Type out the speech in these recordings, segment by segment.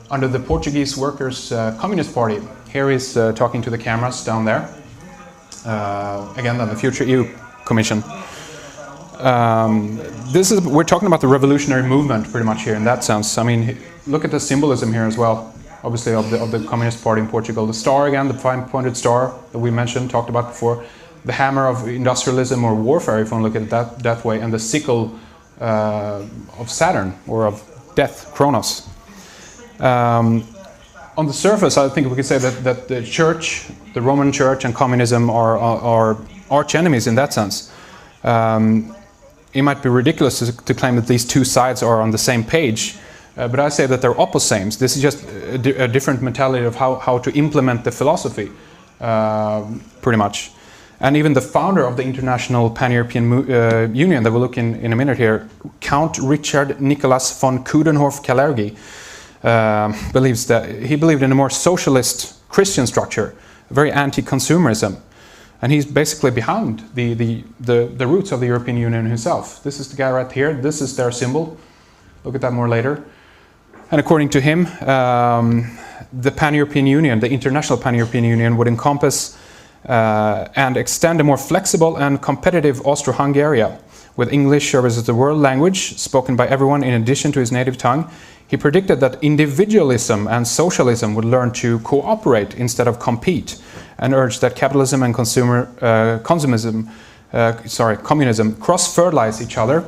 under the Portuguese Workers' Communist Party. Here he's talking to the cameras down there. Again, on the future EU Commission. We're talking about the revolutionary movement pretty much here in that sense. I mean, look at the symbolism here as well, obviously of the Communist Party in Portugal. The star again, the five-pointed star that we mentioned, talked about before, the hammer of industrialism or warfare, if you want to look at it that way, and the sickle of Saturn or of death, Kronos. On the surface, I think we could say that the church, the Roman Church, and communism are arch enemies in that sense. It might be ridiculous to claim that these two sides are on the same page, but I say that they're opposames. This is just a different mentality of how to implement the philosophy, pretty much. And even the founder of the International Pan-European Union, that we'll look in a minute here, Count Richard Nicholas von Coudenhorff-Kalergi, believed in a more socialist Christian structure, very anti-consumerism. And he's basically behind the roots of the European Union himself. This is the guy right here. This is their symbol. Look at that more later. And according to him, the Pan-European Union, the International Pan-European Union, would encompass and extend a more flexible and competitive Austro-Hungary, with English serving as the world language spoken by everyone in addition to his native tongue. He predicted that individualism and socialism would learn to cooperate instead of compete, and urged that capitalism and communism cross-fertilize each other,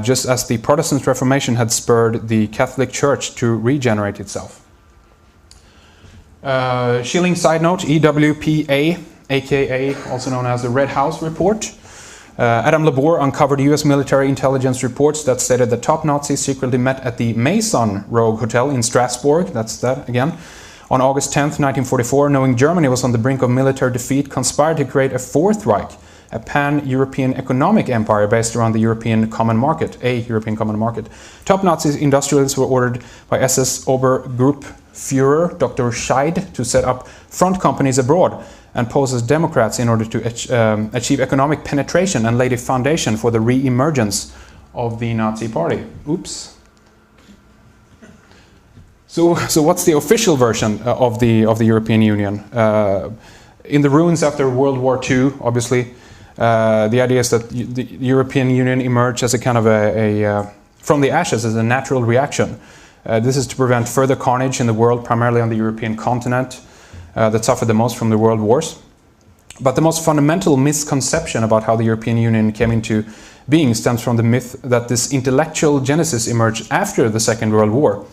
just as the Protestant Reformation had spurred the Catholic Church to regenerate itself. Schilling side note, EWPA, aka also known as the Red House Report. Adam Labor uncovered US military intelligence reports that stated that top Nazis secretly met at the Maison Rogue Hotel in Strasbourg, that's that again, on August 10th, 1944, knowing Germany was on the brink of military defeat, conspired to create a Fourth Reich, a pan-European economic empire based around the European Common Market, a European Common Market. Top Nazi industrialists were ordered by SS Obergruppenführer Dr. Scheid to set up front companies abroad and pose as democrats in order to achieve economic penetration and lay the foundation for the re-emergence of the Nazi Party. Oops. So what's the official version of the European Union? In the ruins after World War II, obviously, the idea is that the European Union emerged as a kind of from the ashes as a natural reaction. This is to prevent further carnage in the world, primarily on the European continent, that suffered the most from the world wars. But the most fundamental misconception about how the European Union came into being stems from the myth that this intellectual genesis emerged after the Second World War.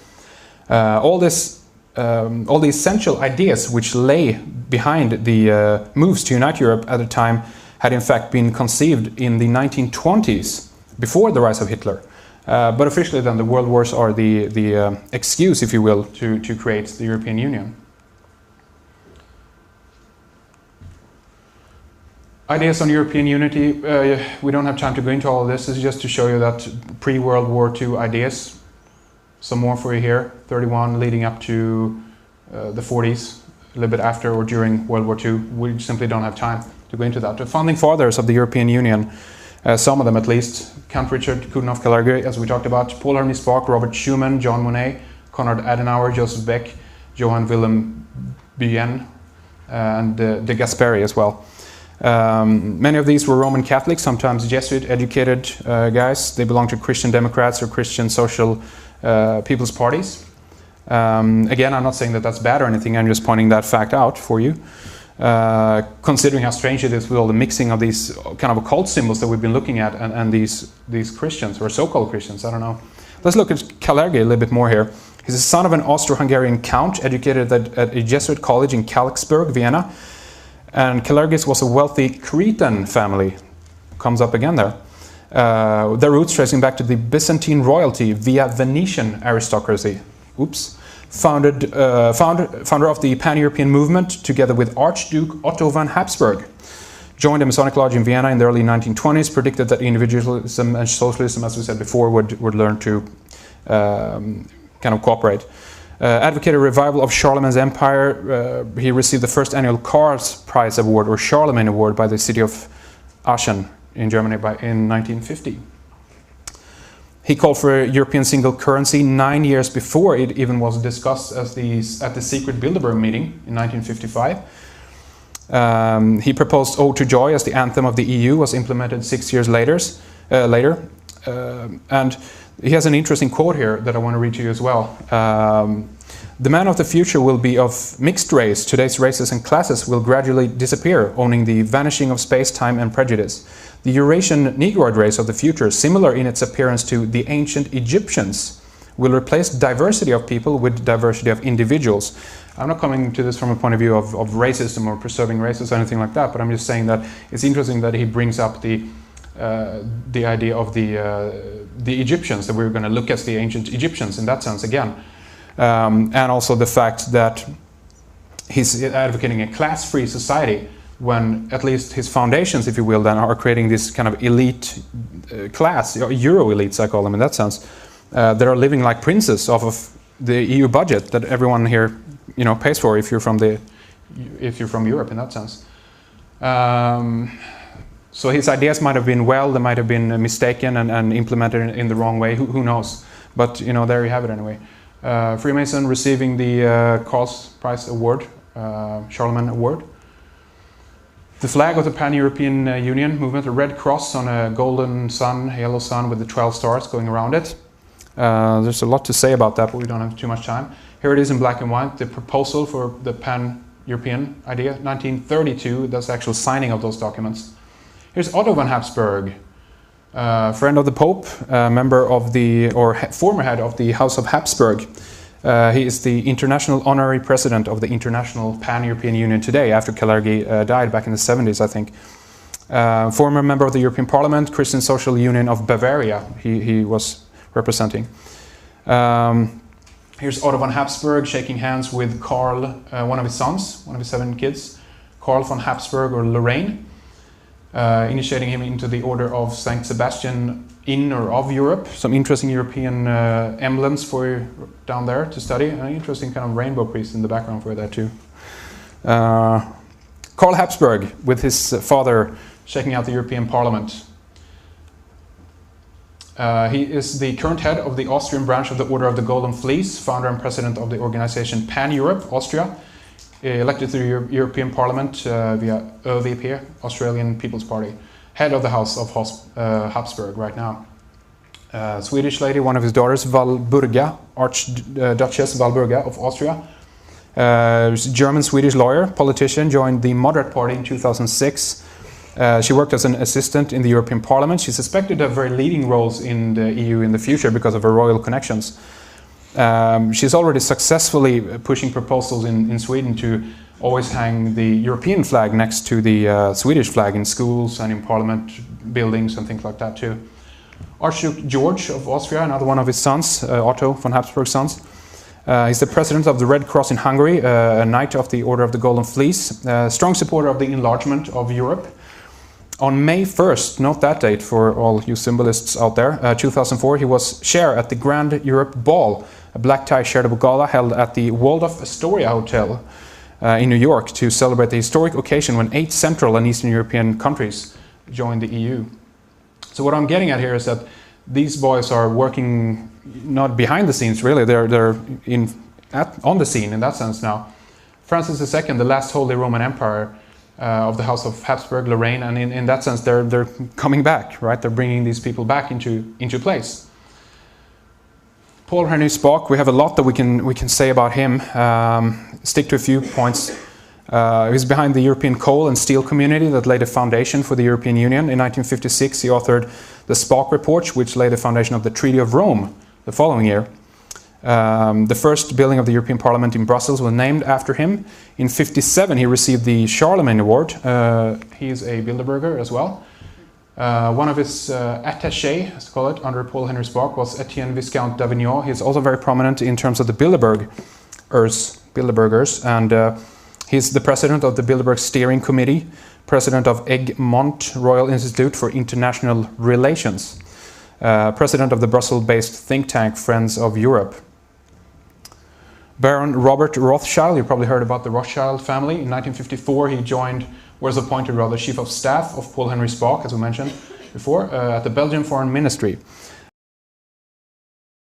All the essential ideas which lay behind the moves to unite Europe at the time had in fact been conceived in the 1920s, before the rise of Hitler. But officially then the world wars are the excuse, if you will, to create the European Union. Ideas on European unity, we don't have time to go into all of this. This is just to show you that pre-World War II ideas. Some more for you here, 31 leading up to the 40s, a little bit after or during World War II. We simply don't have time to go into that. The founding fathers of the European Union, some of them at least, Count Richard Coudenhorff-Kalergi, as we talked about, Paul Hermé Spaak, Robert Schuman, John Monnet, Konrad Adenauer, Joseph Beck, Johann Wilhelm Buyen, and de Gasperi as well. Many of these were Roman Catholics, sometimes Jesuit-educated guys. They belonged to Christian Democrats or Christian social people's parties. Again, I'm not saying that that's bad or anything, I'm just pointing that fact out for you. Considering how strange it is with all the mixing of these kind of occult symbols that we've been looking at and these Christians, or so-called Christians, I don't know. Let's look at Kalergi a little bit more here. He's the son of an Austro-Hungarian count, educated at a Jesuit college in Kalksburg, Vienna. And Kalergis was a wealthy Cretan family. Comes up again there. Their roots tracing back to the Byzantine royalty via Venetian aristocracy. Oops. Founder of the Pan-European movement together with Archduke Otto von Habsburg. Joined a Masonic lodge in Vienna in the early 1920s, predicted that individualism and socialism, as we said before, would learn to kind of cooperate. Advocated a revival of Charlemagne's empire. He received the first annual Karls Prize Award, or Charlemagne Award, by the city of Aachen in Germany in 1950. He called for a European single currency 9 years before it even was discussed at the secret Bilderberg meeting in 1955. He proposed "Ode to Joy" as the anthem of the EU, was implemented 6 years later. And he has an interesting quote here that I want to read to you as well. "The man of the future will be of mixed race. Today's races and classes will gradually disappear, owning the vanishing of space, time and prejudice. The Eurasian Negroid race of the future, similar in its appearance to the ancient Egyptians, will replace diversity of people with diversity of individuals." I'm not coming to this from a point of view of racism or preserving races or anything like that, but I'm just saying that it's interesting that he brings up the idea of the Egyptians, that we're going to look at the ancient Egyptians in that sense again. And also the fact that he's advocating a class-free society when at least his foundations, if you will, then are creating this kind of elite class, Euro elites I call them in that sense, that are living like princes off of the EU budget that everyone here, you know, pays for if you're from Europe in that sense. So his ideas might have been they might have been mistaken and implemented in the wrong way. Who knows? But you know, there you have it anyway. Freemason receiving the Karls Prize Award, Charlemagne Award. The flag of the Pan-European Union movement, a red cross on a golden sun, a yellow sun with the 12 stars going around it. There's a lot to say about that, but we don't have too much time. Here it is in black and white, the proposal for the Pan-European idea, 1932, that's the actual signing of those documents. Here's Otto von Habsburg, friend of the Pope, member of former head of the House of Habsburg. He is the international honorary president of the International Pan-European Union today, after Kalergi died back in the 70s, I think. Former member of the European Parliament, Christian Social Union of Bavaria, he was representing. Here's Otto von Habsburg shaking hands with Karl, one of his sons, one of his 7 kids, Karl von Habsburg or Lorraine, initiating him into the Order of Saint Sebastian in or of Europe. Some interesting European emblems for you down there to study. An interesting kind of rainbow priest in the background for that too. Karl Habsburg with his father shaking out the European Parliament. He is the current head of the Austrian branch of the Order of the Golden Fleece, founder and president of the organization Pan-Europe, Austria, elected to the European Parliament via ÖVP, Australian People's Party, head of the House of Habsburg right now. Swedish lady, one of his daughters, Walburga, Archduchess Walburga of Austria. German-Swedish lawyer, politician, joined the Moderate Party in 2006. She worked as an assistant in the European Parliament. She's suspected to have very leading roles in the EU in the future because of her royal connections. She's already successfully pushing proposals in Sweden to always hang the European flag next to the Swedish flag in schools and in parliament buildings and things like that too. Archduke George of Austria, another one of his sons, Otto von Habsburg's sons. He's the president of the Red Cross in Hungary, a knight of the Order of the Golden Fleece, strong supporter of the enlargement of Europe. On May 1st, note that date for all you symbolists out there, 2004, he was chair at the Grand Europe Ball, a black tie charitable gala held at the Waldorf Astoria Hotel in New York to celebrate the historic occasion when 8 Central and Eastern European countries joined the EU. So what I'm getting at here is that these boys are working not behind the scenes really, they're on the scene in that sense now. Francis II, the last Holy Roman Empire of the House of Habsburg, Lorraine, and in that sense they're coming back, right? They're bringing these people back into place. Paul Henry Spaak, we have a lot that we can say about him. Stick to a few points. He's behind the European coal and steel community that laid a foundation for the European Union. In 1956, he authored the Spaak Report, which laid the foundation of the Treaty of Rome the following year. The first building of the European Parliament in Brussels was named after him. In 1957, he received the Charlemagne Award. He is a Bilderberger as well. One of his attachés, as to call it, under Paul Henry Spaak was Etienne Viscount d'Avignon. He's also very prominent in terms of the Bilderbergers, and he's the president of the Bilderberg Steering Committee, president of Egmont Royal Institute for International Relations, president of the Brussels-based think tank Friends of Europe. Baron Robert Rothschild, you probably heard about the Rothschild family. In 1954, he was appointed chief of staff of Paul Henry Spaak, as we mentioned before, at the Belgian Foreign Ministry.